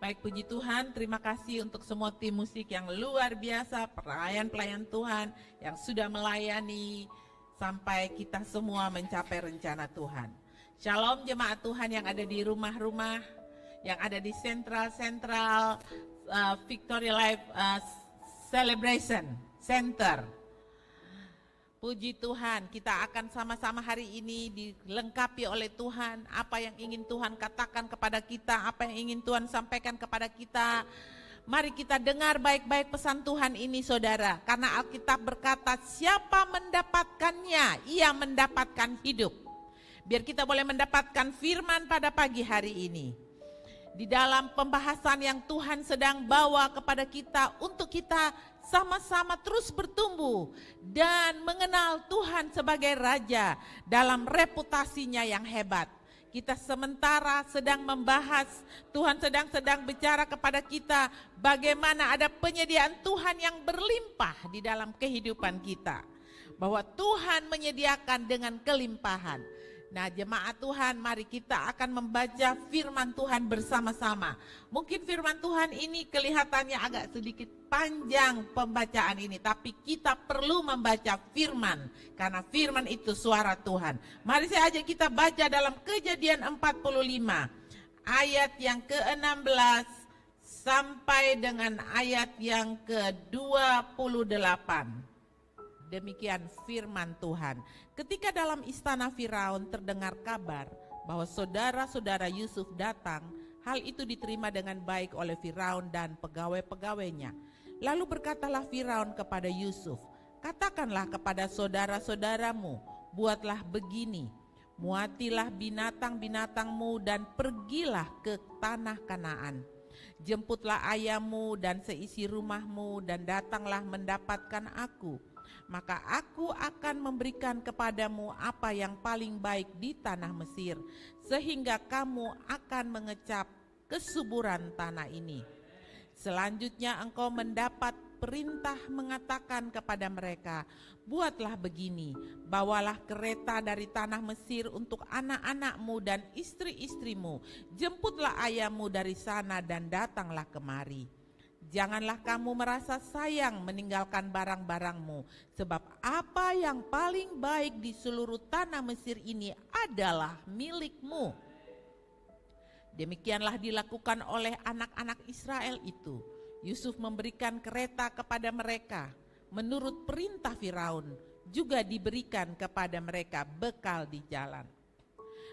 Baik, puji Tuhan, terima kasih untuk semua tim musik yang luar biasa, pelayan-pelayan Tuhan yang sudah melayani sampai kita semua mencapai rencana Tuhan. Shalom jemaat Tuhan yang ada di rumah-rumah, yang ada di Central Victory Life Celebration Center. Puji Tuhan, kita akan sama-sama hari ini dilengkapi oleh Tuhan. Apa yang ingin Tuhan katakan kepada kita, apa yang ingin Tuhan sampaikan kepada kita. Mari kita dengar baik-baik pesan Tuhan ini saudara. Karena Alkitab berkata, siapa mendapatkannya, ia mendapatkan hidup. Biar kita boleh mendapatkan firman pada pagi hari ini. Di dalam pembahasan yang Tuhan sedang bawa kepada kita untuk kita sama-sama terus bertumbuh dan mengenal Tuhan sebagai Raja dalam reputasinya yang hebat. Kita sementara sedang membahas, Tuhan sedang bicara kepada kita bagaimana ada penyediaan Tuhan yang berlimpah di dalam kehidupan kita. Bahwa Tuhan menyediakan dengan kelimpahan. Nah jemaat Tuhan, mari kita akan membaca firman Tuhan bersama-sama. Mungkin firman Tuhan ini kelihatannya agak sedikit panjang pembacaan ini, tapi kita perlu membaca firman, karena firman itu suara Tuhan. Mari saya ajak kita baca dalam Kejadian 45, ayat yang ke-16 sampai dengan ayat yang ke-28. Demikian firman Tuhan. Ketika dalam istana Firaun terdengar kabar bahwa saudara-saudara Yusuf datang, hal itu diterima dengan baik oleh Firaun dan pegawai-pegawainya. Lalu berkatalah Firaun kepada Yusuf, katakanlah kepada saudara-saudaramu, buatlah begini, muatilah binatang-binatangmu dan pergilah ke tanah Kanaan. Jemputlah ayahmu dan seisi rumahmu dan datanglah mendapatkan aku. Maka aku akan memberikan kepadamu apa yang paling baik di tanah Mesir, sehingga kamu akan mengecap kesuburan tanah ini. Selanjutnya engkau mendapat perintah mengatakan kepada mereka, buatlah begini, bawalah kereta dari tanah Mesir untuk anak-anakmu dan istri-istrimu, jemputlah ayahmu dari sana dan datanglah kemari. Janganlah kamu merasa sayang meninggalkan barang-barangmu, sebab apa yang paling baik di seluruh tanah Mesir ini adalah milikmu. Demikianlah dilakukan oleh anak-anak Israel itu. Yusuf memberikan kereta kepada mereka, menurut perintah Firaun, juga diberikan kepada mereka bekal di jalan.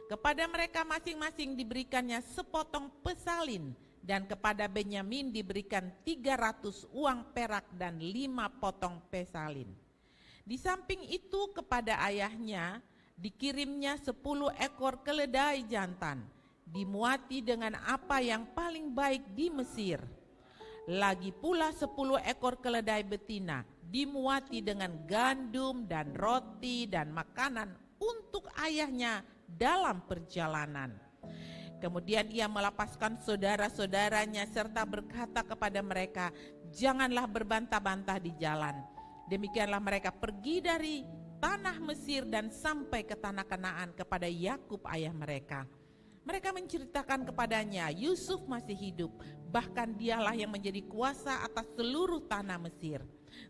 Kepada mereka masing-masing diberikannya sepotong pesalin, dan kepada Benyamin diberikan 300 uang perak dan 5 potong pesalin. Di samping itu kepada ayahnya dikirimnya 10 ekor keledai jantan, dimuati dengan apa yang paling baik di Mesir. Lagi pula 10 ekor keledai betina, dimuati dengan gandum dan roti dan makanan untuk ayahnya dalam perjalanan. Kemudian ia melepaskan saudara-saudaranya serta berkata kepada mereka, janganlah berbantah-bantah di jalan. Demikianlah mereka pergi dari tanah Mesir dan sampai ke tanah Kanaan kepada Yakub ayah mereka. Mereka menceritakan kepadanya, Yusuf masih hidup, bahkan dialah yang menjadi kuasa atas seluruh tanah Mesir.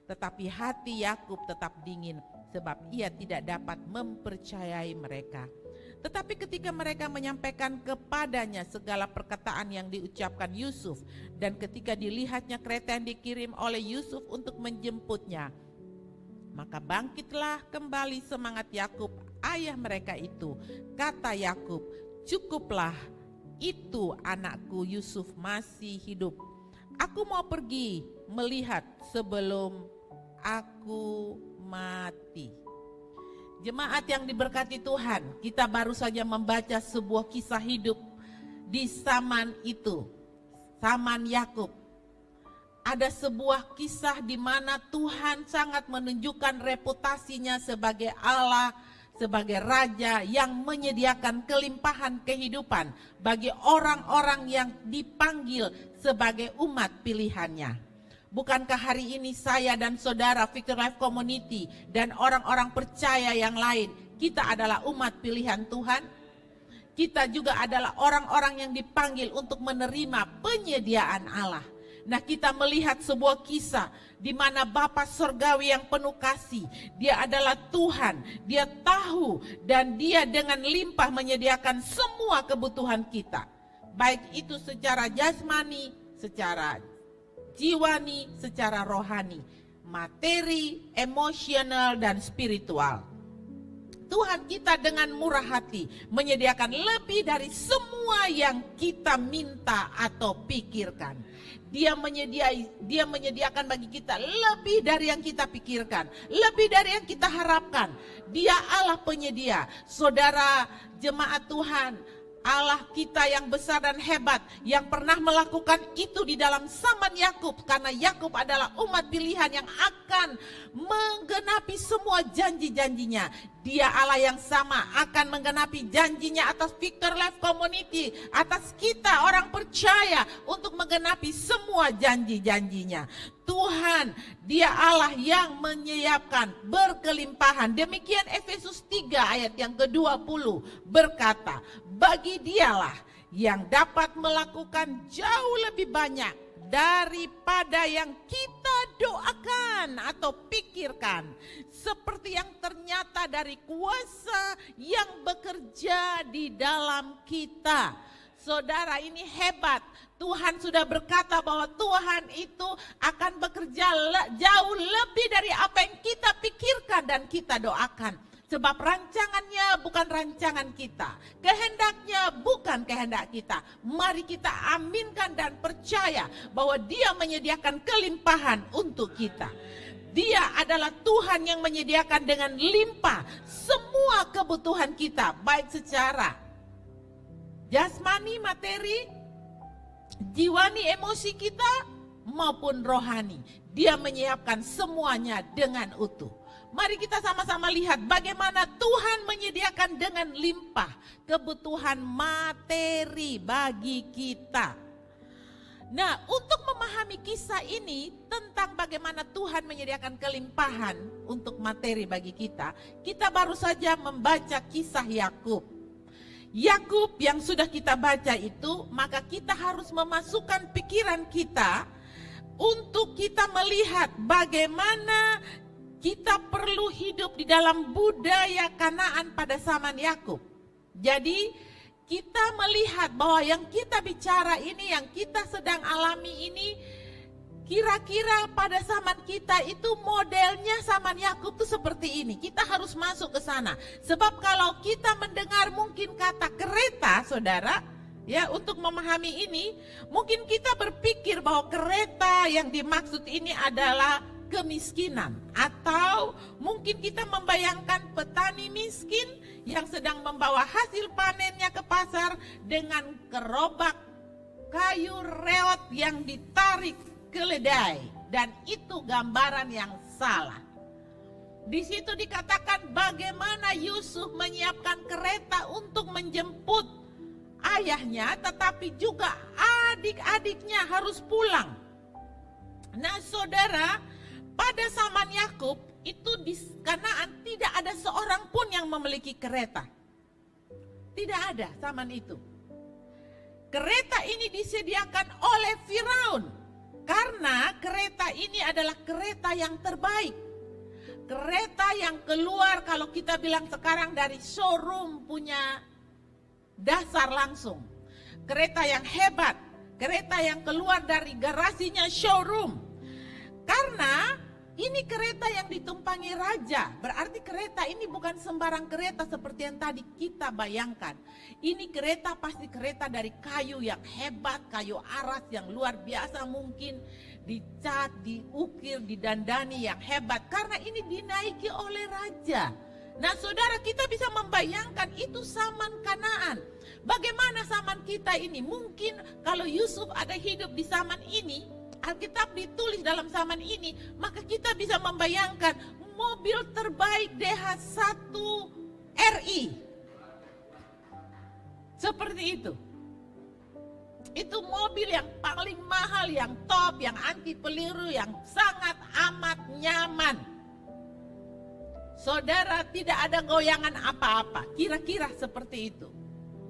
Tetapi hati Yakub tetap dingin, sebab ia tidak dapat mempercayai mereka. Tetapi ketika mereka menyampaikan kepadanya segala perkataan yang diucapkan Yusuf, dan ketika dilihatnya kereta yang dikirim oleh Yusuf untuk menjemputnya, maka bangkitlah kembali semangat Yakub ayah mereka itu. Kata Yakub, cukuplah, itu anakku Yusuf masih hidup. Aku mau pergi melihat sebelum aku mati. Jemaat yang diberkati Tuhan, kita baru saja membaca sebuah kisah hidup di zaman itu, zaman Yakub. Ada sebuah kisah di mana Tuhan sangat menunjukkan reputasinya sebagai Allah, sebagai Raja yang menyediakan kelimpahan kehidupan bagi orang-orang yang dipanggil sebagai umat pilihannya. Bukankah hari ini saya dan saudara Victory Life Community dan orang-orang percaya yang lain, kita adalah umat pilihan Tuhan? kita juga adalah orang-orang yang dipanggil untuk menerima penyediaan Allah. Nah, kita melihat sebuah kisah di mana Bapa Surgawi yang penuh kasih, Dia adalah Tuhan, Dia tahu dan Dia dengan limpah menyediakan semua kebutuhan kita. Baik itu secara jasmani, secara jiwani, secara rohani, materi, emosional, dan spiritual. Tuhan kita dengan murah hati menyediakan lebih dari semua yang kita minta atau pikirkan. Dia menyediakan bagi kita lebih dari yang kita pikirkan, lebih dari yang kita harapkan. Dia Allah penyedia. Saudara jemaat Tuhan, Allah kita yang besar dan hebat, yang pernah melakukan itu di dalam zaman Yakub, karena Yakub adalah umat pilihan yang akan menggenapi semua janji-janjinya. Dia Allah yang sama akan menggenapi janjinya atas Victor Life Community, atas kita orang percaya untuk menggenapi semua janji-janjinya. Tuhan, Dia Allah yang menyiapkan berkelimpahan. Demikian Efesus 3 ayat yang ke-20 berkata, bagi Dialah yang dapat melakukan jauh lebih banyak daripada yang kita doakan atau pikirkan, seperti yang ternyata dari kuasa yang bekerja di dalam kita. Saudara, ini hebat. Tuhan sudah berkata bahwa Tuhan itu akan bekerja jauh lebih dari apa yang kita pikirkan dan kita doakan. Sebab rancangannya bukan rancangan kita, kehendaknya bukan kehendak kita. Mari kita aminkan dan percaya bahwa Dia menyediakan kelimpahan untuk kita. Dia adalah Tuhan yang menyediakan dengan limpah semua kebutuhan kita, baik secara jasmani, materi, jiwani, emosi kita, maupun rohani. Dia menyiapkan semuanya dengan utuh. Mari kita sama-sama lihat bagaimana Tuhan menyediakan dengan limpah kebutuhan materi bagi kita. Nah, untuk memahami kisah ini tentang bagaimana Tuhan menyediakan kelimpahan untuk materi bagi kita, kita baru saja membaca kisah Yakub. Yakub yang sudah kita baca itu, maka kita harus memasukkan pikiran kita untuk kita melihat bagaimana kita perlu hidup di dalam budaya Kanaan pada zaman Yakub. Jadi kita melihat bahwa yang kita bicara ini, yang kita sedang alami ini, kira-kira pada zaman kita itu modelnya zaman Yakub itu seperti ini. Kita harus masuk ke sana. Sebab kalau kita mendengar mungkin kata kereta, saudara, ya, untuk memahami ini, mungkin kita berpikir bahwa kereta yang dimaksud ini adalah kemiskinan, atau mungkin kita membayangkan petani miskin yang sedang membawa hasil panennya ke pasar dengan gerobak kayu reot yang ditarik keledai, dan itu gambaran yang salah. Di situ dikatakan bagaimana Yusuf menyiapkan kereta untuk menjemput ayahnya, tetapi juga adik-adiknya harus pulang. Nah, saudara, pada zaman Yakub itu di Kanaan tidak ada seorang pun yang memiliki kereta. Tidak ada zaman itu. Kereta ini disediakan oleh Firaun karena kereta ini adalah kereta yang terbaik. Kereta yang keluar, kalau kita bilang sekarang, dari showroom punya dasar langsung. Kereta yang hebat, kereta yang keluar dari garasinya showroom. Karena ini kereta yang ditumpangi raja, berarti kereta ini bukan sembarang kereta seperti yang tadi kita bayangkan. Ini kereta pasti kereta dari kayu yang hebat, kayu aras yang luar biasa, mungkin dicat, diukir, didandani yang hebat, karena ini dinaiki oleh raja. Nah, saudara, kita bisa membayangkan itu zaman Kanaan. Bagaimana zaman kita ini? Mungkin kalau Yusuf ada hidup di zaman ini, Alkitab ditulis dalam zaman ini, maka kita bisa membayangkan mobil terbaik DH1 RI. Seperti itu. Itu mobil yang paling mahal, yang top, yang anti peluru, yang sangat amat nyaman. Saudara, tidak ada goyangan apa-apa, kira-kira seperti itu.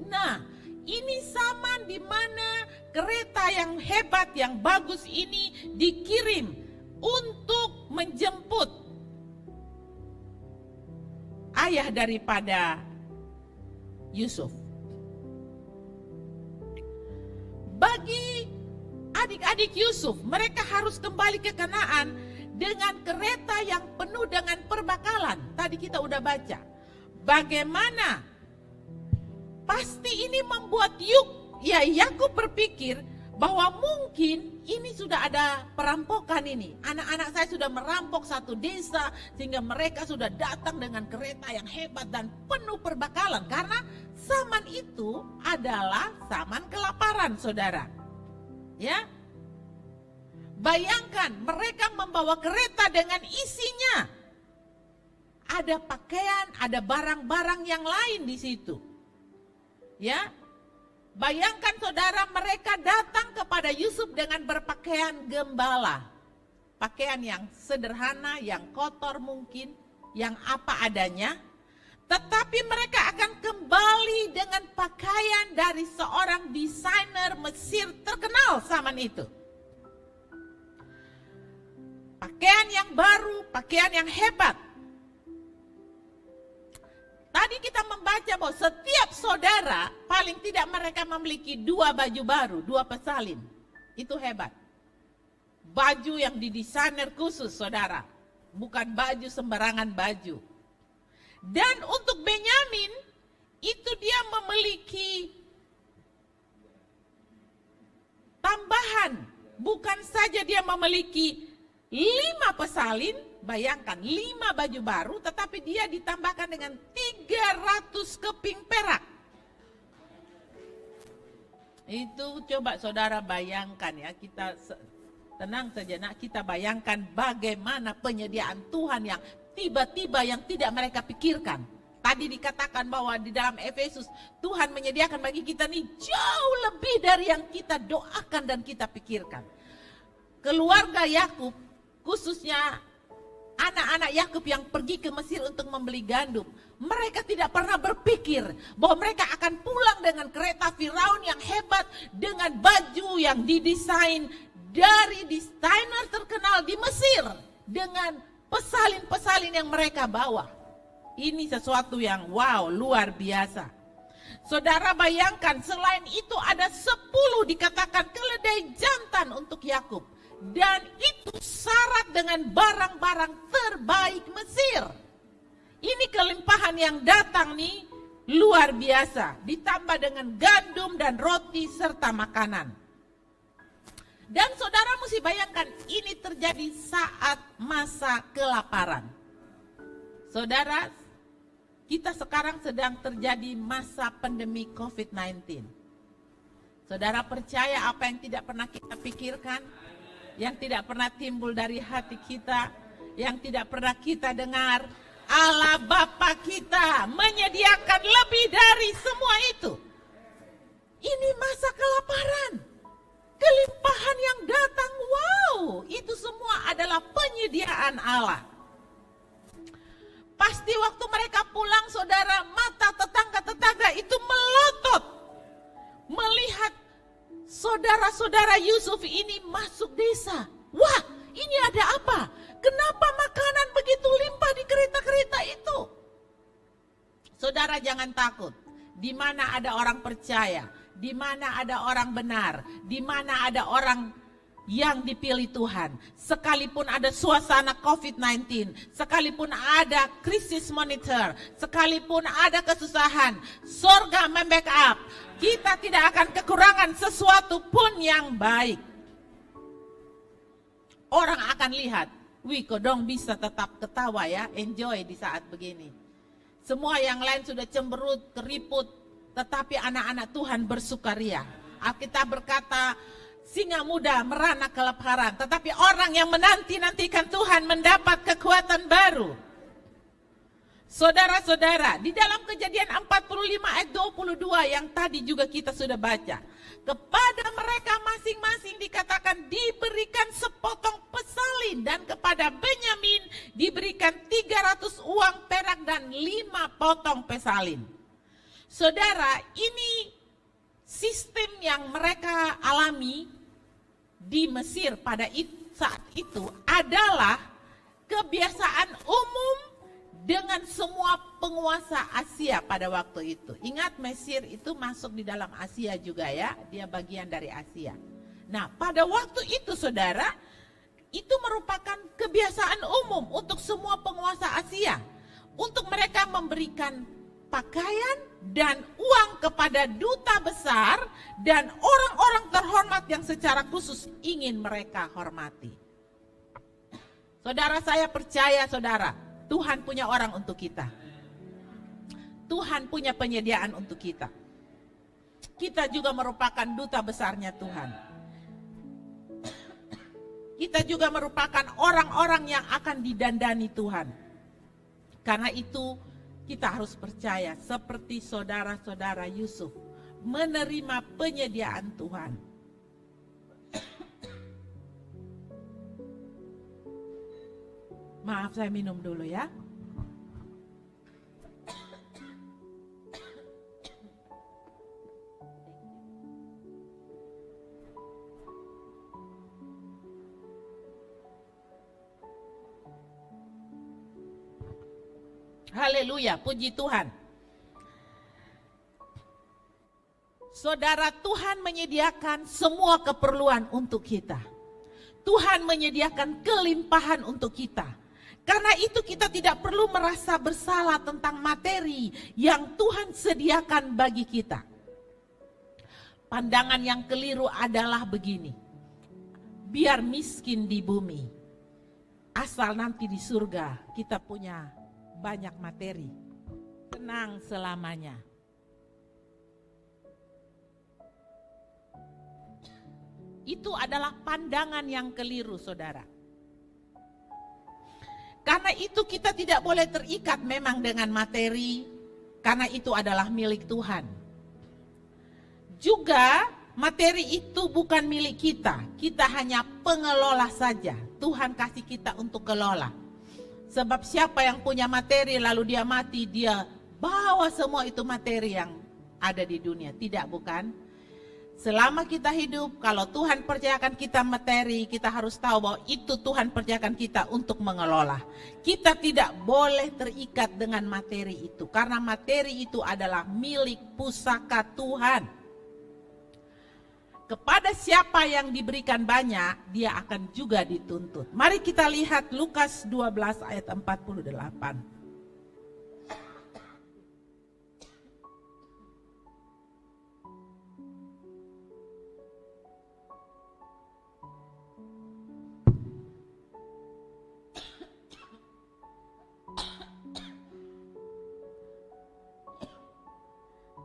Nah, ini zaman di mana kereta yang hebat, yang bagus ini dikirim untuk menjemput ayah daripada Yusuf. Bagi adik-adik Yusuf, mereka harus kembali ke Kanaan dengan kereta yang penuh dengan perbakalan. Tadi kita udah baca. Bagaimana? Pasti ini membuat Yakub berpikir bahwa mungkin ini sudah ada perampokan ini. Anak-anak saya sudah merampok satu desa sehingga mereka sudah datang dengan kereta yang hebat dan penuh perbakalan. Karena zaman itu adalah zaman kelaparan, saudara. Ya, bayangkan mereka membawa kereta dengan isinya. Ada pakaian, ada barang-barang yang lain di situ. Ya, bayangkan saudara, mereka datang kepada Yusuf dengan berpakaian gembala. Pakaian yang sederhana, yang kotor mungkin, yang apa adanya. Tetapi mereka akan kembali dengan pakaian dari seorang desainer Mesir terkenal zaman itu. Pakaian yang baru, pakaian yang hebat. Tadi kita membaca bahwa setiap saudara paling tidak mereka memiliki 2 baju baru, 2 pesalin. Itu hebat. Baju yang didesainer khusus, saudara. Bukan baju sembarangan baju. Dan untuk Benyamin, itu dia memiliki tambahan. Bukan saja dia memiliki 5 pesalin, bayangkan 5 baju baru, tetapi dia ditambahkan dengan 300 keping perak. Itu coba saudara bayangkan ya, kita tenang sejenak, kita bayangkan bagaimana penyediaan Tuhan yang tiba-tiba yang tidak mereka pikirkan. Tadi dikatakan bahwa di dalam Efesus, Tuhan menyediakan bagi kita nih jauh lebih dari yang kita doakan dan kita pikirkan. Keluarga Yakub, khususnya anak-anak Yakub yang pergi ke Mesir untuk membeli gandum, mereka tidak pernah berpikir bahwa mereka akan pulang dengan kereta Firaun yang hebat, dengan baju yang didesain dari desainer terkenal di Mesir, dengan pesalin-pesalin yang mereka bawa. Ini sesuatu yang wow, luar biasa. Saudara bayangkan, selain itu ada 10 dikatakan keledai jantan untuk Yakub. Dan itu syarat dengan barang-barang terbaik Mesir. Ini kelimpahan yang datang nih luar biasa. Ditambah dengan gandum dan roti serta makanan. Dan saudara mesti bayangkan, ini terjadi saat masa kelaparan. Saudara, kita sekarang sedang terjadi masa pandemi COVID-19. Saudara percaya apa yang tidak pernah kita pikirkan? Yang tidak pernah timbul dari hati kita, yang tidak pernah kita dengar, Allah Bapa kita menyediakan lebih dari semua itu. Ini masa kelaparan, kelimpahan yang datang, wow, itu semua adalah penyediaan Allah. Pasti waktu mereka pulang, saudara, mata tetangga-tetangga itu melotot melihat saudara-saudara Yusuf ini masuk desa. Wah, ini ada apa? Kenapa makanan begitu limpah di kereta-kereta itu? Saudara jangan takut. Di mana ada orang percaya, di mana ada orang benar, di mana ada orang yang dipilih Tuhan. Sekalipun ada suasana COVID-19, sekalipun ada krisis moneter, sekalipun ada kesusahan, surga membackup. Kita tidak akan kekurangan sesuatu pun yang baik. Orang akan lihat, wih kodong bisa tetap ketawa ya, enjoy di saat begini. Semua yang lain sudah cemberut, keriput, tetapi anak-anak Tuhan bersukaria. Alkitab berkata, singa muda merana kelaparan, tetapi orang yang menanti-nantikan Tuhan mendapat kekuatan baru. Saudara-saudara, di dalam Kejadian 45 ayat 22 yang tadi juga kita sudah baca, kepada mereka masing-masing dikatakan diberikan sepotong pesalin, dan kepada Benyamin diberikan 300 uang perak dan 5 potong pesalin. Saudara, ini sistem yang mereka alami di Mesir pada saat itu adalah kebiasaan umum dengan semua penguasa Asia pada waktu itu. Ingat, Mesir itu masuk di dalam Asia juga ya, dia bagian dari Asia. Nah, pada waktu itu saudara, itu merupakan kebiasaan umum untuk semua penguasa Asia. Untuk mereka memberikan pakaian dan uang kepada duta besar dan orang-orang terhormat yang secara khusus ingin mereka hormati. Saudara, saya percaya saudara, Tuhan punya orang untuk kita. Tuhan punya penyediaan untuk kita. Kita juga merupakan duta besarnya Tuhan. Kita juga merupakan orang-orang yang akan didandani Tuhan. Karena itu kita harus percaya seperti saudara-saudara Yusuf menerima penyediaan Tuhan. Maaf, saya minum dulu ya. Haleluya, puji Tuhan. Saudara, Tuhan menyediakan semua keperluan untuk kita. Tuhan menyediakan kelimpahan untuk kita. Karena itu kita tidak perlu merasa bersalah tentang materi yang Tuhan sediakan bagi kita. Pandangan yang keliru adalah begini. Biar miskin di bumi, asal nanti di surga kita punya banyak materi, tenang selamanya. Itu adalah pandangan yang keliru, saudara. Karena itu kita tidak boleh terikat memang dengan materi, karena itu adalah milik Tuhan. Juga materi itu bukan milik kita, kita hanya pengelola saja. Tuhan kasih kita untuk kelola. Sebab siapa yang punya materi lalu dia mati, dia bawa semua itu materi yang ada di dunia. Tidak, bukan? Selama kita hidup, kalau Tuhan percayakan kita materi, kita harus tahu bahwa itu Tuhan percayakan kita untuk mengelola. Kita tidak boleh terikat dengan materi itu, karena materi itu adalah milik pusaka Tuhan. Kepada siapa yang diberikan banyak, dia akan juga dituntut. Mari kita lihat Lukas 12 ayat 48.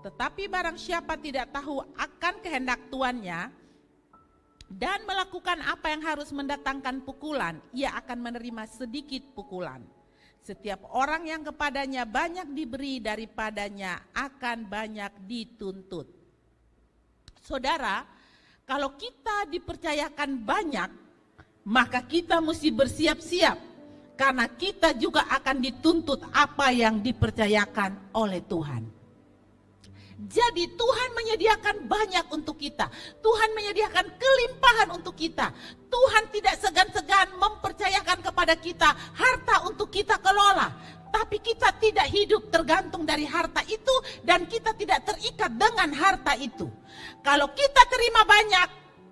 Tetapi barang siapa tidak tahu akan kehendak tuannya dan melakukan apa yang harus mendatangkan pukulan, ia akan menerima sedikit pukulan. Setiap orang yang kepadanya banyak diberi, daripadanya akan banyak dituntut. Saudara, kalau kita dipercayakan banyak, maka kita mesti bersiap-siap. Karena kita juga akan dituntut apa yang dipercayakan oleh Tuhan. Jadi Tuhan menyediakan banyak untuk kita. Tuhan menyediakan kelimpahan untuk kita. Tuhan tidak segan-segan mempercayakan kepada kita harta untuk kita kelola. Tapi kita tidak hidup tergantung dari harta itu dan kita tidak terikat dengan harta itu. Kalau kita terima banyak,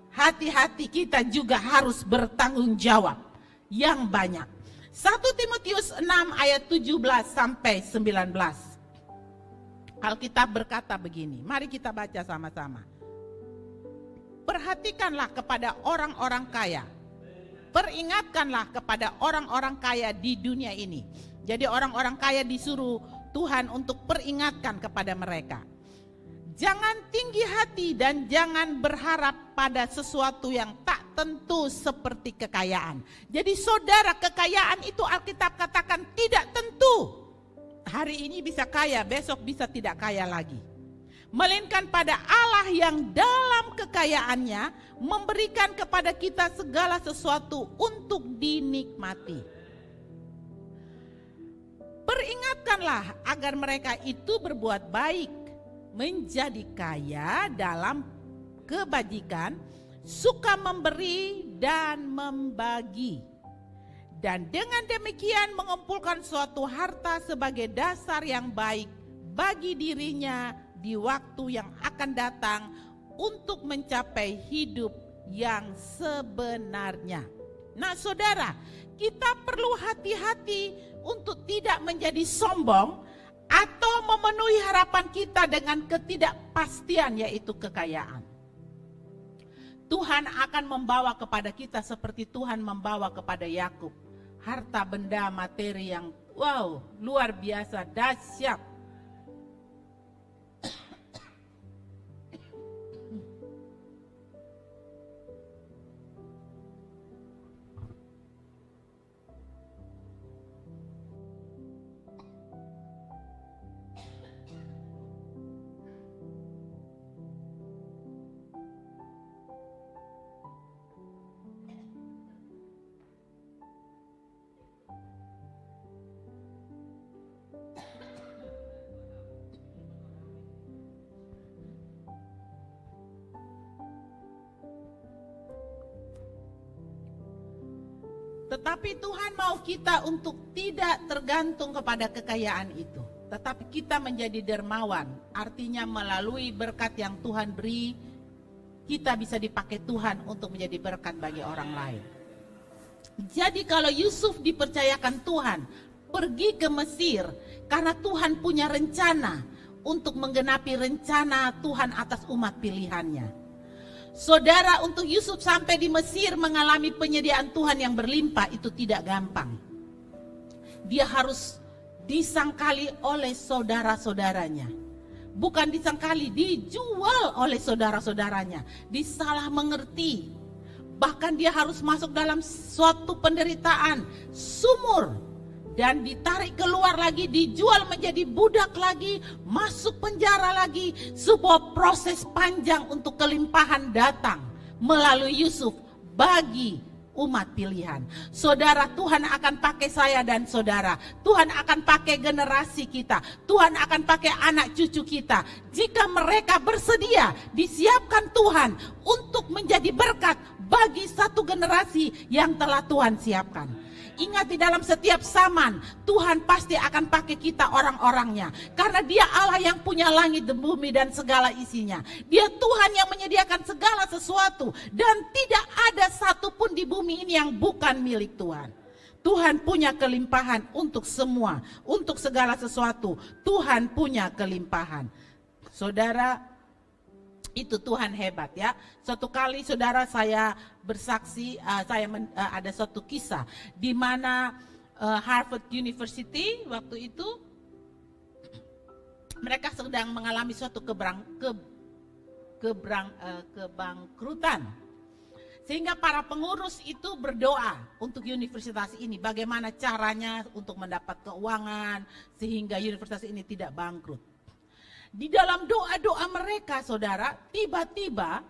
hati-hati kita juga harus bertanggung jawab yang banyak. 1 Timotius 6 ayat 17 sampai 19. Alkitab berkata begini, mari kita baca sama-sama. Perhatikanlah kepada orang-orang kaya. Peringatkanlah kepada orang-orang kaya di dunia ini. Jadi orang-orang kaya disuruh Tuhan untuk peringatkan kepada mereka. Jangan tinggi hati dan jangan berharap pada sesuatu yang tak tentu seperti kekayaan. Jadi saudara, kekayaan itu Alkitab katakan tidak tentu. Hari ini bisa kaya, besok bisa tidak kaya lagi. Melainkan pada Allah yang dalam kekayaannya memberikan kepada kita segala sesuatu untuk dinikmati. Peringatkanlah agar mereka itu berbuat baik, menjadi kaya dalam kebajikan, suka memberi dan membagi. Dan dengan demikian mengumpulkan suatu harta sebagai dasar yang baik bagi dirinya di waktu yang akan datang untuk mencapai hidup yang sebenarnya. Nah saudara, kita perlu hati-hati untuk tidak menjadi sombong atau memenuhi harapan kita dengan ketidakpastian, yaitu kekayaan. Tuhan akan membawa kepada kita seperti Tuhan membawa kepada Yakub harta benda materi yang luar biasa dahsyat. Tetapi Tuhan mau kita untuk tidak tergantung kepada kekayaan itu. Tetapi kita menjadi dermawan. Artinya melalui berkat yang Tuhan beri, kita bisa dipakai Tuhan untuk menjadi berkat bagi orang lain. Jadi kalau Yusuf dipercayakan Tuhan pergi ke Mesir, karena Tuhan punya rencana untuk menggenapi rencana Tuhan atas umat pilihannya. Saudara, untuk Yusuf sampai di Mesir mengalami penyediaan Tuhan yang berlimpah itu tidak gampang. Dia harus disangkali oleh saudara-saudaranya. Bukan disangkali, dijual oleh saudara-saudaranya. Disalah mengerti. Bahkan dia harus masuk dalam suatu penderitaan, sumur. Dan ditarik keluar lagi, dijual menjadi budak lagi, masuk penjara lagi. Sebuah proses panjang untuk kelimpahan datang melalui Yusuf bagi umat pilihan. Saudara, Tuhan akan pakai saya dan saudara. Tuhan akan pakai generasi kita. Tuhan akan pakai anak cucu kita. Jika mereka bersedia, disiapkan Tuhan untuk menjadi berkat bagi satu generasi yang telah Tuhan siapkan. Ingat, di dalam setiap zaman Tuhan pasti akan pakai kita orang-orangnya. Karena dia Allah yang punya langit dan bumi dan segala isinya. Dia Tuhan yang menyediakan segala sesuatu. Dan tidak ada satupun di bumi ini yang bukan milik Tuhan. Tuhan punya kelimpahan untuk semua. Untuk segala sesuatu Tuhan punya kelimpahan. Saudara, itu Tuhan hebat ya. Suatu kali saudara saya bersaksi, ada suatu kisah di mana Harvard University waktu itu mereka sedang mengalami suatu kebangkrutan. Sehingga para pengurus itu berdoa untuk universitas ini, bagaimana caranya untuk mendapat keuangan sehingga universitas ini tidak bangkrut. Di dalam doa-doa mereka, saudara, tiba-tiba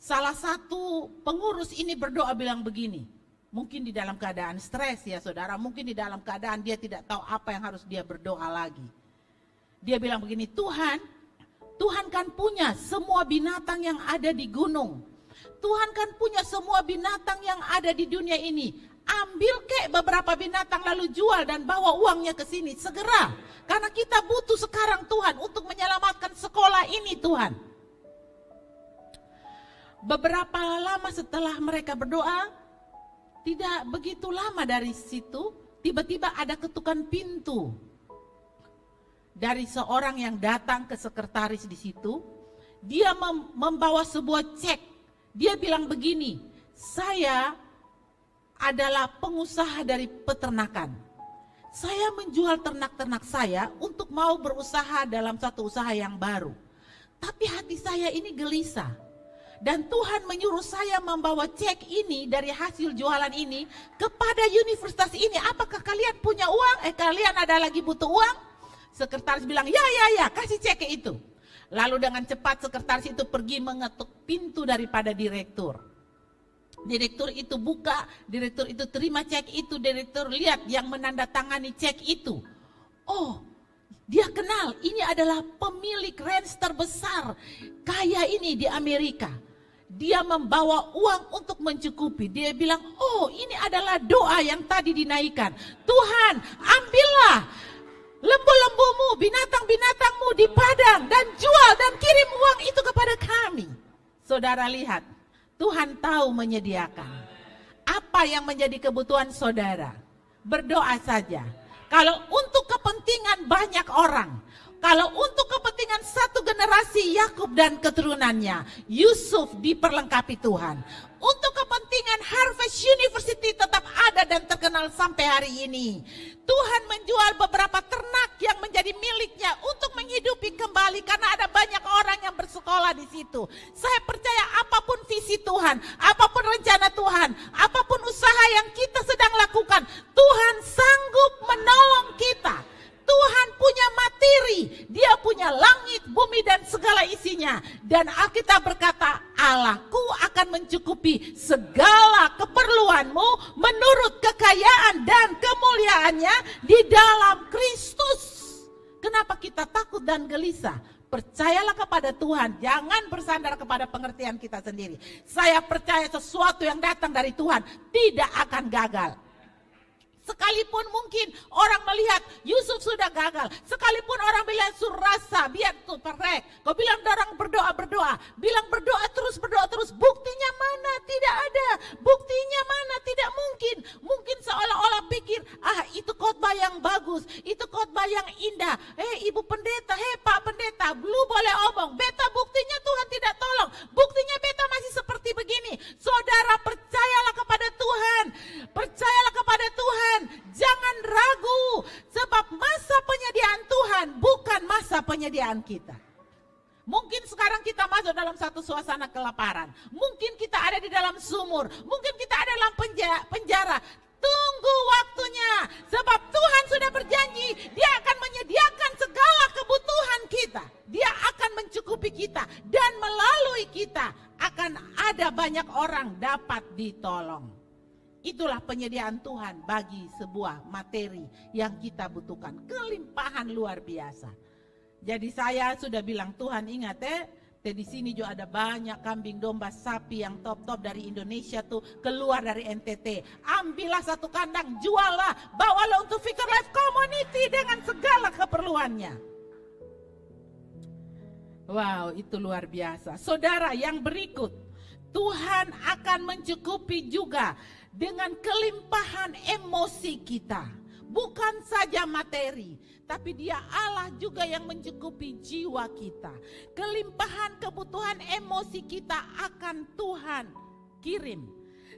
salah satu pengurus ini berdoa bilang begini. Mungkin di dalam keadaan stres ya saudara, mungkin di dalam keadaan dia tidak tahu apa yang harus dia berdoa lagi. Dia bilang begini, Tuhan kan punya semua binatang yang ada di gunung. Tuhan kan punya semua binatang yang ada di dunia ini. Ambil kek beberapa binatang lalu jual dan bawa uangnya ke sini segera. Karena kita butuh sekarang Tuhan untuk menyelamatkan sekolah ini Tuhan. Beberapa lama setelah mereka berdoa, tidak begitu lama dari situ, tiba-tiba ada ketukan pintu. Dari seorang yang datang ke sekretaris di situ, dia membawa sebuah cek. Dia bilang begini, saya adalah pengusaha dari peternakan. Saya menjual ternak-ternak saya untuk mau berusaha dalam satu usaha yang baru. Tapi hati saya ini gelisah. Dan Tuhan menyuruh saya membawa cek ini dari hasil jualan ini kepada universitas ini. Apakah kalian punya uang? Kalian ada lagi butuh uang? Sekretaris bilang, ya, kasih cek itu. Lalu dengan cepat sekretaris itu pergi mengetuk pintu daripada direktur. Direktur itu buka, direktur itu terima cek itu, direktur lihat yang menandatangani cek itu. Oh, Dia kenal ini adalah pemilik ranch terbesar kaya ini di Amerika. Dia membawa uang untuk mencukupi. Dia bilang, oh ini adalah doa yang tadi dinaikkan. Tuhan, ambillah lembu-lembumu, binatang-binatangmu di padang dan jual dan kirim uang itu kepada kami. Saudara lihat, Tuhan tahu menyediakan. Apa yang menjadi kebutuhan saudara? Berdoa saja. Kalau untuk kepentingan banyak orang, kalau untuk kepentingan satu generasi Yakub dan keturunannya, Yusuf diperlengkapi Tuhan. Untuk kepentingan Harvest University tetap ada dan terkenal sampai hari ini. Tuhan menjual beberapa ternak yang menjadi miliknya untuk menghidupi kembali karena ada banyak orang yang bersekolah di situ. Saya percaya apapun visi Tuhan, apapun rencana Tuhan, apapun usaha yang kita sedang lakukan, Tuhan sanggup menolong kita. Tuhan punya materi, dia punya langit, bumi dan segala isinya. Dan Alkitab berkata, Allahku akan mencukupi segala keperluanmu menurut kekayaan dan kemuliaannya di dalam Kristus. Kenapa kita takut dan gelisah? Percayalah kepada Tuhan, jangan bersandar kepada pengertian kita sendiri. Saya percaya sesuatu yang datang dari Tuhan tidak akan gagal. Sekalipun mungkin orang melihat Yusuf sudah gagal. Sekalipun orang bilang surasa, biar tuh perek. Kau bilang orang berdoa. Bilang berdoa terus. Buktinya mana? Tidak ada. Buktinya mana? Tidak mungkin. Mungkin seolah-olah pikir, itu khotbah yang bagus. Itu khotbah yang indah. Ibu pendeta, Pak pendeta, lu boleh omong. Beta buktinya Tuhan tidak tolong. Buktinya beta masih seperti begini. Saudara percayalah kepada Tuhan. Percayalah kepada Tuhan. Jangan ragu, sebab masa penyediaan Tuhan bukan masa penyediaan kita. Mungkin sekarang kita masuk dalam satu suasana kelaparan. Mungkin kita ada di dalam sumur. Mungkin kita ada dalam penjara. Tunggu waktunya, sebab Tuhan sudah berjanji, Dia akan menyediakan segala kebutuhan kita. Dia akan mencukupi kita, dan melalui kita akan ada banyak orang dapat ditolong. Itulah penyediaan Tuhan bagi sebuah materi yang kita butuhkan. Kelimpahan luar biasa. Jadi saya sudah bilang, Tuhan ingat di sini juga ada banyak kambing domba sapi yang top-top dari Indonesia tuh keluar dari NTT. Ambillah satu kandang, juallah, bawalah untuk Victor Life Community dengan segala keperluannya. Wow, itu luar biasa. Saudara, yang berikut, Tuhan akan mencukupi juga dengan kelimpahan emosi kita. Bukan saja materi, tapi Dia Allah juga yang mencukupi jiwa kita. Kelimpahan kebutuhan emosi kita akan Tuhan kirim.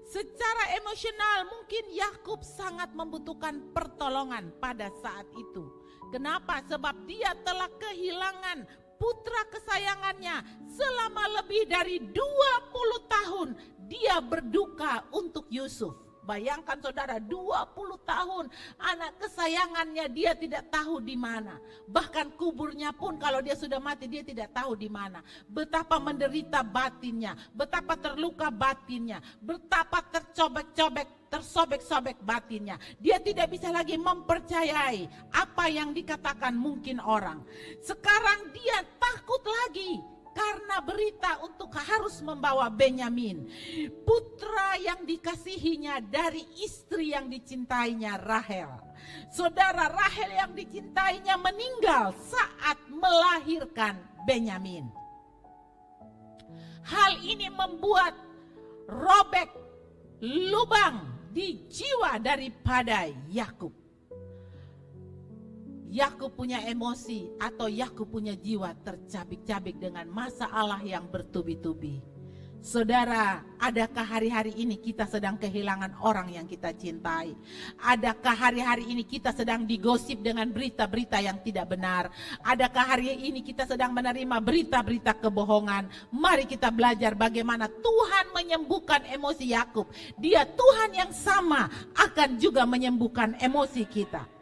Secara emosional mungkin Yakub sangat membutuhkan pertolongan pada saat itu. Kenapa? Sebab dia telah kehilangan putra kesayangannya selama lebih dari 20 tahun. Dia berduka untuk Yusuf. Bayangkan saudara, 20 tahun anak kesayangannya dia tidak tahu di mana. Bahkan kuburnya pun kalau dia sudah mati dia tidak tahu di mana. Betapa menderita batinnya, betapa terluka batinnya, betapa tersobek-sobek batinnya. Dia tidak bisa lagi mempercayai apa yang dikatakan mungkin orang. Sekarang dia takut lagi. Karena berita untuk harus membawa Benyamin, putra yang dikasihinya dari istri yang dicintainya Rahel. Saudara, Rahel yang dicintainya meninggal saat melahirkan Benyamin. Hal ini membuat robek lubang di jiwa daripada Yakub. Yakub punya emosi atau Yakub punya jiwa tercabik-cabik dengan masalah yang bertubi-tubi. Saudara, adakah hari-hari ini kita sedang kehilangan orang yang kita cintai? Adakah hari-hari ini kita sedang digosip dengan berita-berita yang tidak benar? Adakah hari ini kita sedang menerima berita-berita kebohongan? Mari kita belajar bagaimana Tuhan menyembuhkan emosi Yakub. Dia Tuhan yang sama akan juga menyembuhkan emosi kita.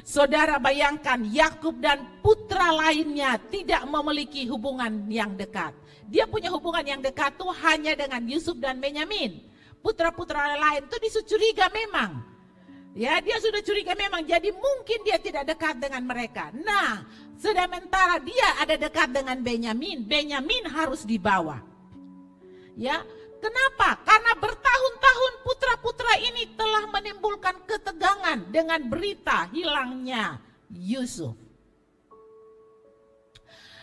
Saudara, bayangkan Yakub dan putra lainnya tidak memiliki hubungan yang dekat. Dia punya hubungan yang dekat tuh hanya dengan Yusuf dan Benyamin. Putra-putra lain tuh dicuriga memang. Ya, dia sudah curiga memang, jadi mungkin dia tidak dekat dengan mereka. Nah, sementara dia ada dekat dengan Benyamin, Benyamin harus dibawa. Ya, kenapa? Karena bertahun-tahun putra-putra ini telah menimbulkan ketegangan dengan berita hilangnya Yusuf.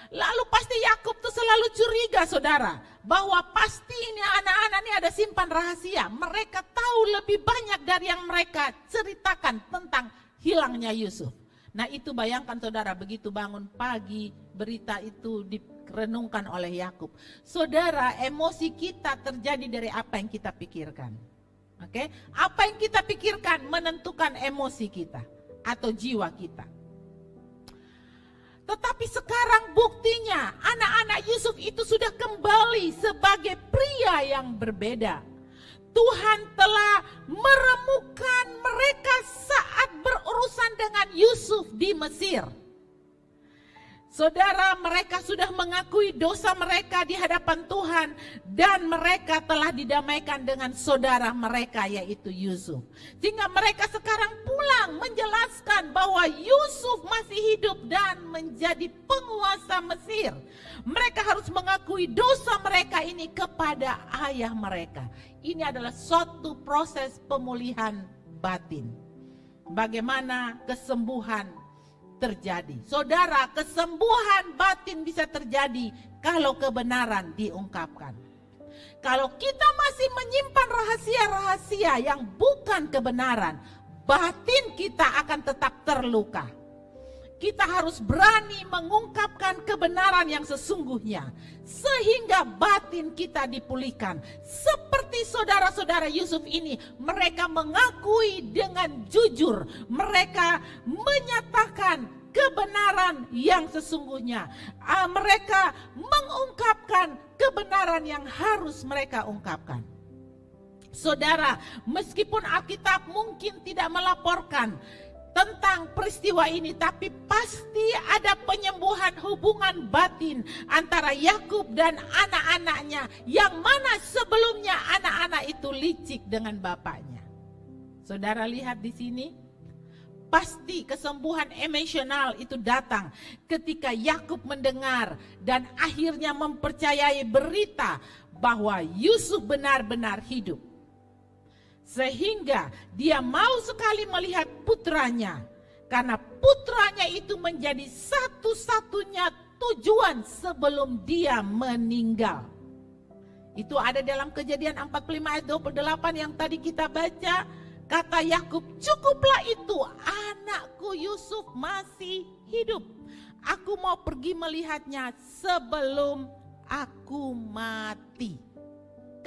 Lalu pasti Yakub tuh selalu curiga, saudara, bahwa pasti ini anak-anak ini ada simpan rahasia. Mereka tahu lebih banyak dari yang mereka ceritakan tentang hilangnya Yusuf. Nah, itu bayangkan saudara, begitu bangun pagi berita itu direnungkan oleh Yakub. Saudara, emosi kita terjadi dari apa yang kita pikirkan. Oke? Apa yang kita pikirkan menentukan emosi kita atau jiwa kita. Tetapi sekarang buktinya anak-anak Yusuf itu sudah kembali sebagai pria yang berbeda. Tuhan telah meremukkan mereka saat berurusan dengan Yusuf di Mesir. Saudara, mereka sudah mengakui dosa mereka di hadapan Tuhan dan mereka telah didamaikan dengan saudara mereka yaitu Yusuf. Sehingga mereka sekarang pulang menjelaskan bahwa Yusuf masih hidup dan menjadi penguasa Mesir. Mereka harus mengakui dosa mereka ini kepada ayah mereka. Ini adalah suatu proses pemulihan batin. Bagaimana kesembuhan terjadi. Saudara, kesembuhan batin bisa terjadi kalau kebenaran diungkapkan. Kalau kita masih menyimpan rahasia-rahasia yang bukan kebenaran, batin kita akan tetap terluka. Kita harus berani mengungkapkan kebenaran yang sesungguhnya sehingga batin kita dipulihkan. Seperti saudara-saudara Yusuf ini, mereka mengakui dengan jujur, mereka menyatakan kebenaran yang sesungguhnya. Mereka mengungkapkan kebenaran yang harus mereka ungkapkan. Saudara, meskipun Alkitab mungkin tidak melaporkan tentang peristiwa ini, tapi pasti ada penyembuhan hubungan batin antara Yakub dan anak-anaknya, yang mana sebelumnya anak-anak itu licik dengan bapaknya. Saudara lihat di sini, pasti kesembuhan emosional itu datang ketika Yakub mendengar dan akhirnya mempercayai berita bahwa Yusuf benar-benar hidup. Sehingga dia mau sekali melihat putranya. Karena putranya itu menjadi satu-satunya tujuan sebelum dia meninggal. Itu ada dalam Kejadian 45 ayat 28 yang tadi kita baca. Kata Yakub, cukuplah itu, anakku Yusuf masih hidup. Aku mau pergi melihatnya sebelum aku mati.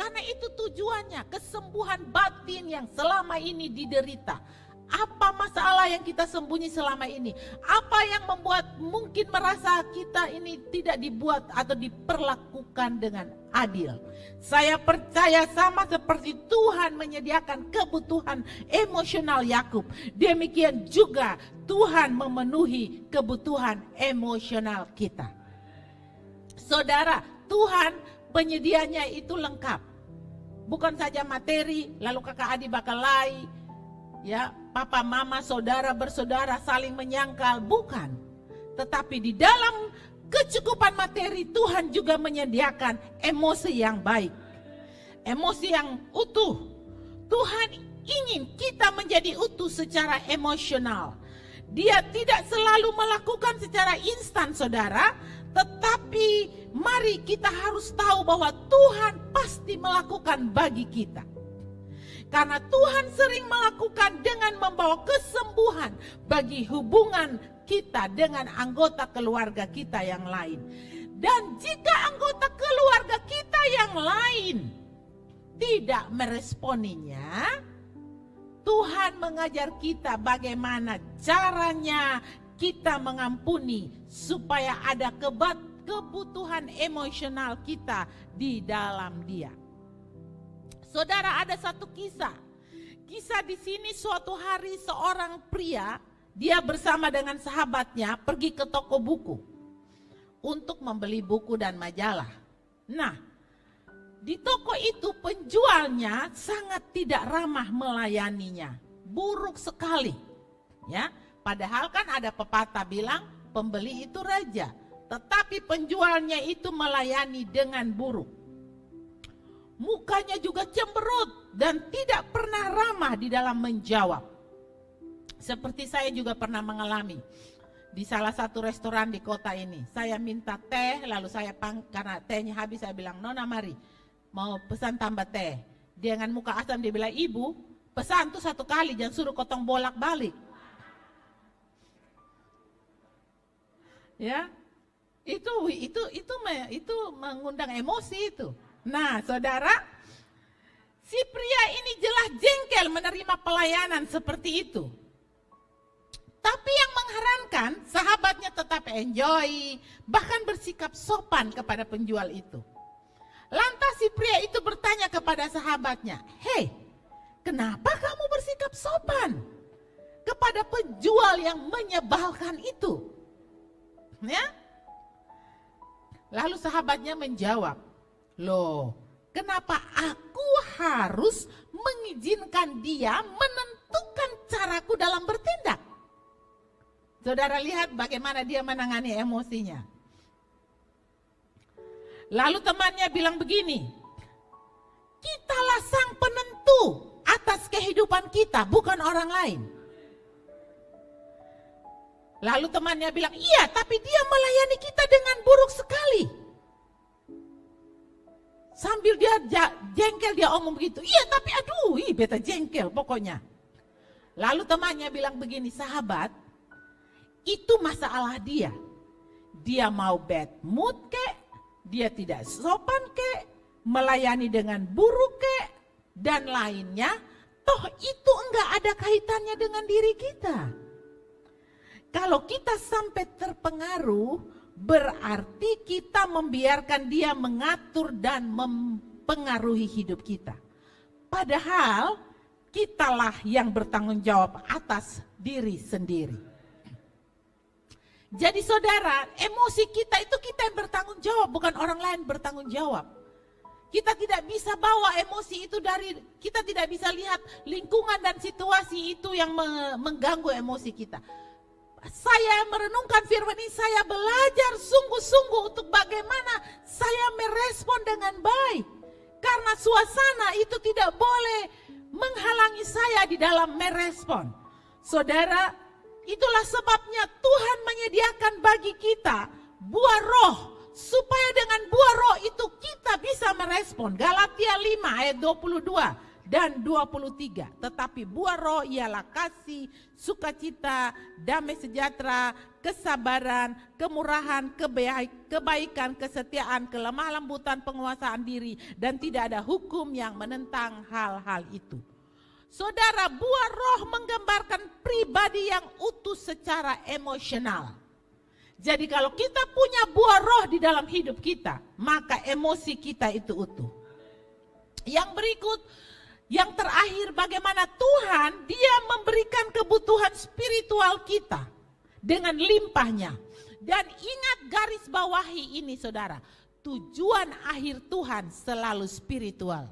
Karena itu tujuannya, kesembuhan batin yang selama ini diderita. Apa masalah yang kita sembunyi selama ini? Apa yang membuat mungkin merasa kita ini tidak dibuat atau diperlakukan dengan adil? Saya percaya sama seperti Tuhan menyediakan kebutuhan emosional Yakub, demikian juga Tuhan memenuhi kebutuhan emosional kita. Saudara, Tuhan penyedianya itu lengkap. Bukan saja materi, lalu kakak adik bakal lai, ya, papa, mama, saudara, bersaudara saling menyangkal, bukan. Tetapi di dalam kecukupan materi, Tuhan juga menyediakan emosi yang baik, emosi yang utuh. Tuhan ingin kita menjadi utuh secara emosional. Dia tidak selalu melakukan secara instan, saudara, tetapi mari kita harus tahu bahwa Tuhan pasti melakukan bagi kita. Karena Tuhan sering melakukan dengan membawa kesembuhan bagi hubungan kita dengan anggota keluarga kita yang lain. Dan jika anggota keluarga kita yang lain tidak meresponinya, Tuhan mengajar kita bagaimana caranya kita mengampuni supaya ada kebutuhan emosional kita di dalam Dia. Saudara, ada satu kisah. Kisah di sini suatu hari seorang pria, dia bersama dengan sahabatnya pergi ke toko buku untuk membeli buku dan majalah. Nah, di toko itu penjualnya sangat tidak ramah melayaninya. buruk sekali. Ya, padahal kan ada pepatah bilang pembeli itu raja, tetapi penjualnya itu melayani dengan buruk. Mukanya juga cemberut dan tidak pernah ramah di dalam menjawab. Seperti saya juga pernah mengalami di salah satu restoran di kota ini. Saya minta teh, lalu karena tehnya habis, saya bilang, "Nona mari, mau pesan tambah teh." Dia dengan muka asam dia bilang, "Ibu, pesan tuh 1 kali, jangan suruh kotong bolak-balik." Ya, itu mengundang emosi itu. Nah, saudara, si pria ini jelas jengkel menerima pelayanan seperti itu. Tapi yang mengherankan, sahabatnya tetap enjoy, bahkan bersikap sopan kepada penjual itu. Lantas si pria itu bertanya kepada sahabatnya, "Hei, kenapa kamu bersikap sopan kepada penjual yang menyebalkan itu?" Ya? Lalu sahabatnya menjawab, "Loh, kenapa aku harus mengizinkan dia menentukan caraku dalam bertindak?" Saudara lihat bagaimana dia menangani emosinya. Lalu temannya bilang begini, "Kitalah sang penentu atas kehidupan kita, bukan orang lain." Lalu temannya bilang, "Iya, tapi dia melayani kita dengan buruk sekali." Sambil dia jengkel, dia omong begitu. "Iya, tapi aduh, beta jengkel pokoknya." Lalu temannya bilang begini, "Sahabat, itu masalah dia. Dia mau bad mood kek, dia tidak sopan kek, melayani dengan buruk kek, dan lainnya, toh itu enggak ada kaitannya dengan diri kita. Kalau kita sampai terpengaruh, berarti kita membiarkan dia mengatur dan mempengaruhi hidup kita. Padahal kitalah yang bertanggung jawab atas diri sendiri." Jadi saudara, emosi kita itu kita yang bertanggung jawab, bukan orang lain bertanggung jawab. Kita tidak bisa bawa emosi itu kita tidak bisa lihat lingkungan dan situasi itu yang mengganggu emosi kita. Saya merenungkan firman ini, saya belajar sungguh-sungguh untuk bagaimana saya merespon dengan baik. Karena suasana itu tidak boleh menghalangi saya di dalam merespon. Saudara, itulah sebabnya Tuhan menyediakan bagi kita buah roh, supaya dengan buah roh itu kita bisa merespon. Galatia 5 ayat 22 dan 23. Tetapi buah roh ialah kasih, sukacita, damai sejahtera, kesabaran, kemurahan, kebaikan, kesetiaan, kelemah lembutan, penguasaan diri, dan tidak ada hukum yang menentang hal-hal itu. Saudara, buah roh menggambarkan pribadi yang utuh secara emosional. Jadi kalau kita punya buah roh di dalam hidup kita, maka emosi kita itu utuh. Yang berikut, yang terakhir, bagaimana Tuhan dia memberikan kebutuhan spiritual kita dengan limpahnya. Dan ingat garis bawahi ini saudara, tujuan akhir Tuhan selalu spiritual.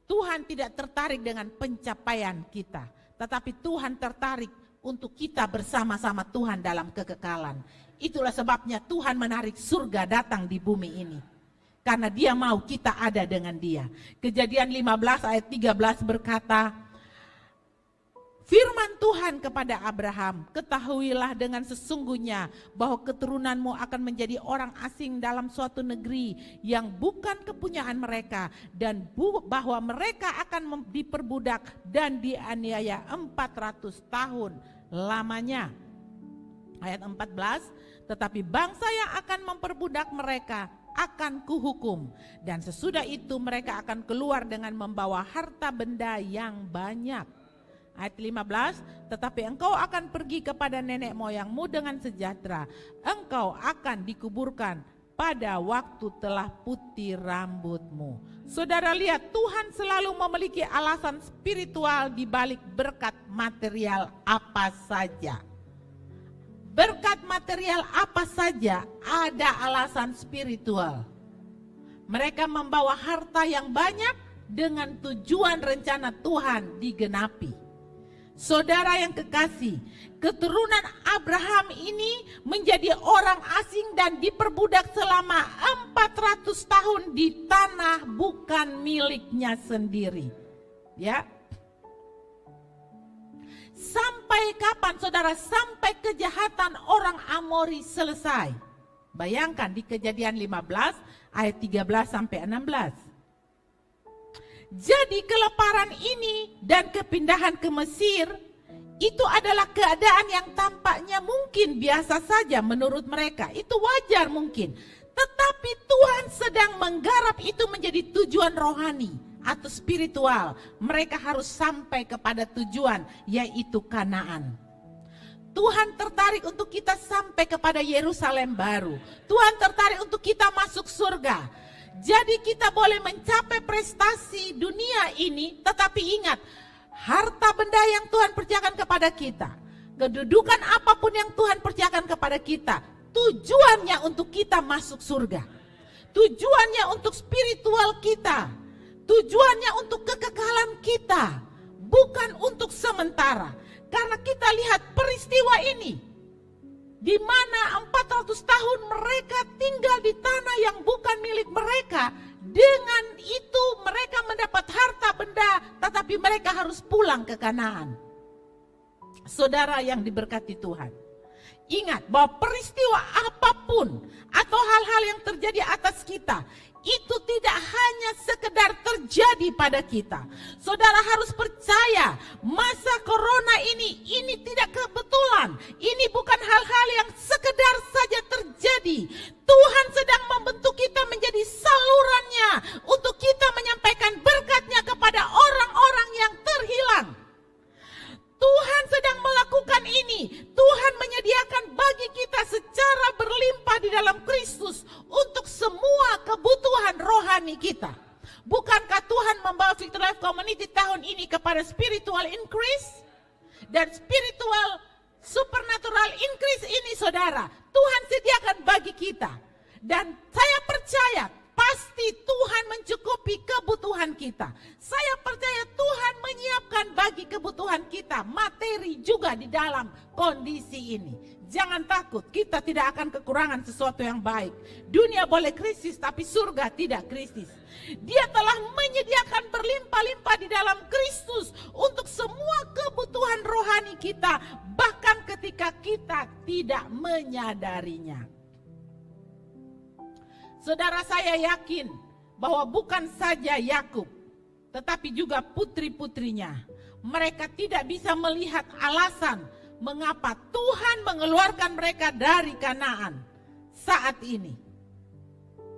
Tuhan tidak tertarik dengan pencapaian kita, tetapi Tuhan tertarik untuk kita bersama-sama Tuhan dalam kekekalan. Itulah sebabnya Tuhan menarik surga datang di bumi ini. Karena dia mau kita ada dengan dia. Kejadian 15 ayat 13 berkata, firman Tuhan kepada Abraham, "Ketahuilah dengan sesungguhnya bahwa keturunanmu akan menjadi orang asing dalam suatu negeri yang bukan kepunyaan mereka, dan bahwa mereka akan diperbudak dan dianiaya 400 tahun lamanya." Ayat 14, "Tetapi bangsa yang akan memperbudak mereka akan kuhukum, dan sesudah itu mereka akan keluar dengan membawa harta benda yang banyak." Ayat 15, "Tetapi engkau akan pergi kepada nenek moyangmu dengan sejahtera. Engkau akan dikuburkan pada waktu telah putih rambutmu." Saudara lihat, Tuhan selalu memiliki alasan spiritual di balik berkat material apa saja. Berkat material apa saja ada alasan spiritual. Mereka membawa harta yang banyak dengan tujuan rencana Tuhan digenapi. Saudara yang kekasih, keturunan Abraham ini menjadi orang asing dan diperbudak selama 400 tahun di tanah bukan miliknya sendiri. Ya. Sampai kapan saudara? Sampai kejahatan orang Amori selesai. Bayangkan di Kejadian 15 ayat 13 sampai 16. Jadi kelaparan ini dan kepindahan ke Mesir itu adalah keadaan yang tampaknya mungkin biasa saja menurut mereka. Itu wajar mungkin. Tetapi Tuhan sedang menggarap itu menjadi tujuan rohani atau spiritual. Mereka harus sampai kepada tujuan, yaitu Kanaan. Tuhan tertarik untuk kita sampai kepada Yerusalem baru. Tuhan tertarik untuk kita masuk surga. Jadi kita boleh mencapai prestasi dunia ini, tetapi ingat, harta benda yang Tuhan percayakan kepada kita, kedudukan apapun yang Tuhan percayakan kepada kita, tujuannya untuk kita masuk surga. Tujuannya untuk spiritual kita. Tujuannya untuk kekekalan kita, bukan untuk sementara. Karena kita lihat peristiwa ini, di mana 400 tahun mereka tinggal di tanah yang bukan milik mereka. Dengan itu mereka mendapat harta benda, tetapi mereka harus pulang ke Kanaan. Saudara yang diberkati Tuhan, ingat bahwa peristiwa apapun atau hal-hal yang terjadi atas kita, itu tidak hanya sekedar terjadi pada kita. Saudara harus percaya, masa corona ini tidak kebetulan. Ini bukan hal-hal yang sekedar saja terjadi. Tuhan sedang membentuk kita menjadi salurannya untuk kita menyampaikan berkat-Nya kepada orang-orang yang terhilang. Tuhan sedang melakukan ini. Tuhan menyediakan bagi kita secara berlimpah di dalam Kristus untuk semua kebutuhan rohani kita. Bukankah Tuhan membawa Victory Life Community tahun ini kepada spiritual increase dan spiritual supernatural increase ini, saudara? Tuhan sediakan bagi kita. Dan saya percaya pasti Tuhan mencukupi kebutuhan kita. Saya percaya Tuhan menyiapkan bagi kebutuhan kita materi juga di dalam kondisi ini. Jangan takut, kita tidak akan kekurangan sesuatu yang baik. Dunia boleh krisis, tapi surga tidak krisis. Dia telah menyediakan berlimpah-limpah di dalam Kristus untuk semua kebutuhan rohani kita, bahkan ketika kita tidak menyadarinya. Saudara, saya yakin bahwa bukan saja Yakub, tetapi juga putri-putrinya. Mereka tidak bisa melihat alasan mengapa Tuhan mengeluarkan mereka dari Kanaan saat ini.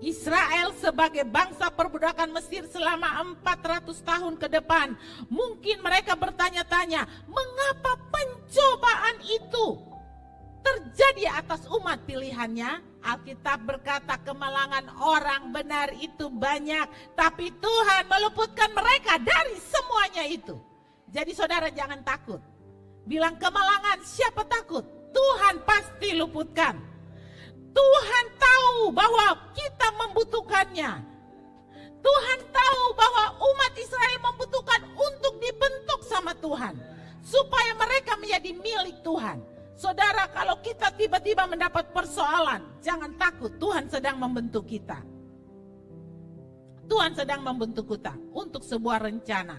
Israel sebagai bangsa perbudakan Mesir selama 400 tahun ke depan. Mungkin mereka bertanya-tanya, mengapa pencobaan itu terjadi atas umat pilihannya? Alkitab berkata kemalangan orang benar itu banyak, tapi Tuhan meluputkan mereka dari semuanya itu. Jadi saudara jangan takut. Bilang kemalangan, siapa takut? Tuhan pasti luputkan. Tuhan tahu bahwa kita membutuhkannya. Tuhan tahu bahwa umat Israel membutuhkan untuk dibentuk sama Tuhan, supaya mereka menjadi milik Tuhan. Saudara, kalau kita tiba-tiba mendapat persoalan, jangan takut, Tuhan sedang membentuk kita. Tuhan sedang membentuk kita untuk sebuah rencana,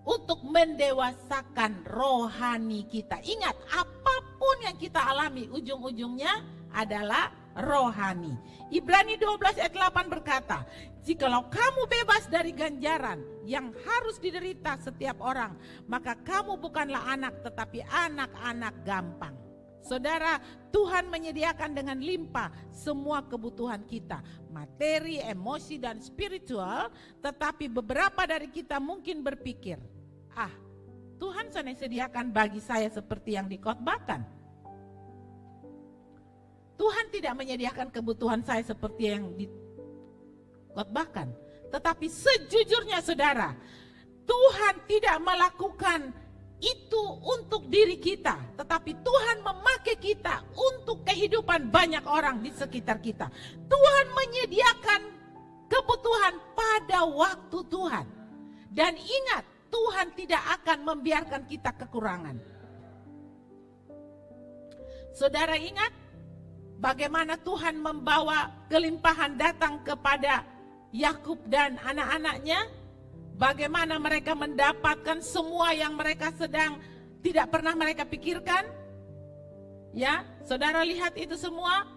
untuk mendewasakan rohani kita. Ingat, apapun yang kita alami, ujung-ujungnya adalah rohani. Ibrani 12 ayat 8 berkata, jikalau kamu bebas dari ganjaran yang harus diderita setiap orang, maka kamu bukanlah anak tetapi anak-anak gampang. Saudara, Tuhan menyediakan dengan limpah semua kebutuhan kita, materi, emosi, dan spiritual. Tetapi beberapa dari kita mungkin berpikir, Tuhan sudah sediakan bagi saya seperti yang dikhotbahkan. Tuhan tidak menyediakan kebutuhan saya seperti yang dikhotbahkan. Tetapi sejujurnya saudara, Tuhan tidak melakukan itu untuk diri kita. Tetapi Tuhan memakai kita untuk kehidupan banyak orang di sekitar kita. Tuhan menyediakan kebutuhan pada waktu Tuhan. Dan ingat, Tuhan tidak akan membiarkan kita kekurangan. Saudara ingat bagaimana Tuhan membawa kelimpahan datang kepada Yakub dan anak-anaknya? Bagaimana mereka mendapatkan semua yang mereka sedang tidak pernah mereka pikirkan? Ya, saudara lihat itu semua.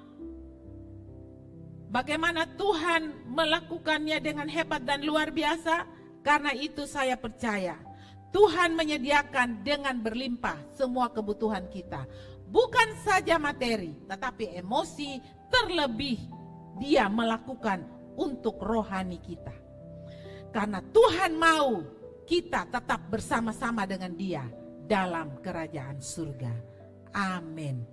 Bagaimana Tuhan melakukannya dengan hebat dan luar biasa. Karena itu saya percaya Tuhan menyediakan dengan berlimpah semua kebutuhan kita. Bukan saja materi, tetapi emosi, terlebih Dia melakukan untuk rohani kita. Karena Tuhan mau kita tetap bersama-sama dengan Dia dalam kerajaan surga. Amin.